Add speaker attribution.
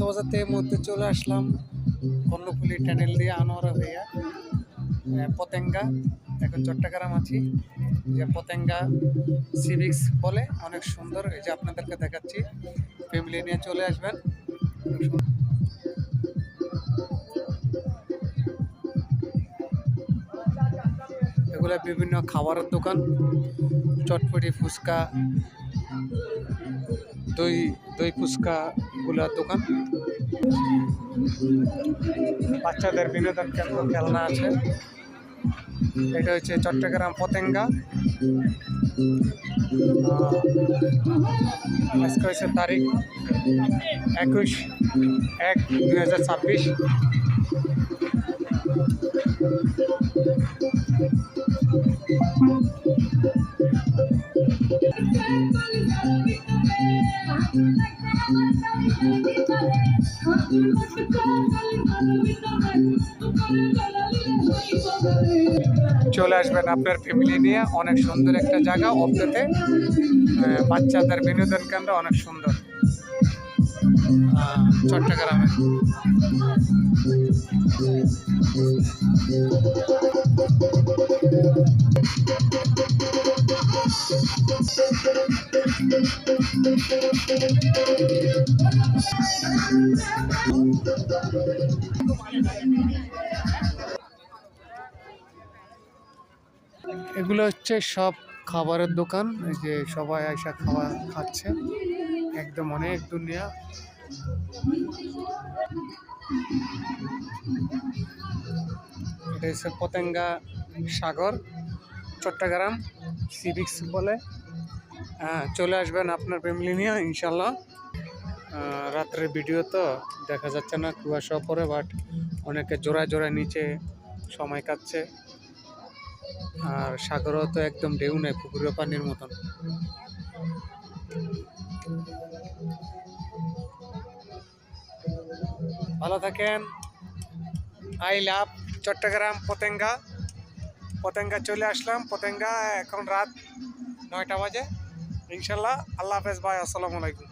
Speaker 1: কক্সবাজার থেকে মধ্যে চলে আসলাম কর্ণফুলি টানেল দিয়ে আনোয়ারা হইয়া পতেঙ্গা। এখন চট্টগ্রাম আছি, যে পতেঙ্গা সিভিক্স বলে, অনেক সুন্দর। এই যে আপনাদেরকে দেখাচ্ছি, ফ্যামিলি নিয়ে চলে আসবেন। এগুলো বিভিন্ন খাবারের দোকান, চটপটি, ফুচকা, দই দই ফুচকা গুলার দোকান। বাচ্চাদের বিনোদন কেন্দ্র, খেলনা আছে। এটা হচ্ছে চট্টগ্রাম পতেঙ্গা। আজকে হচ্ছে তারিখ 21/1/2026। চলে আসবেন আপনার ফ্যামিলি নিয়ে, অনেক সুন্দর একটা জায়গা। অপডেতে বাচ্চাদের বিনোদন কেন্দ্র অনেক সুন্দর চট্টগ্রামে। এগুলো হচ্ছে সব খাবারের দোকান। এই যে সবাই আইসা খাবার খাচ্ছে, একদম অনেক দুনিয়া। এটা হচ্ছে পতেঙ্গা সাগর, চট্টগ্রাম সিভিক্স বলে। চলে আসবেন আপনার ফ্যামিলি নিয়ে ইনশাল্লাহ। রাত্রের ভিডিও তো দেখা যাচ্ছে না, কুয়াশা পরে, বাট অনেকে জোড়ায় জোড়ায় নিচে সময় কাটছে। আর সাগরও তো একদম ঢেউ নেই, পুকুরের পানির মতন। ভালো থাকেন। I love Chattogram Patenga. পতেঙ্গা চলে আসলাম। পতেঙ্গা এখন রাত 9টা বাজে। ইনশাল্লাহ। আল্লাহ হাফেজ ভাই, আসসালামু আলাইকুম।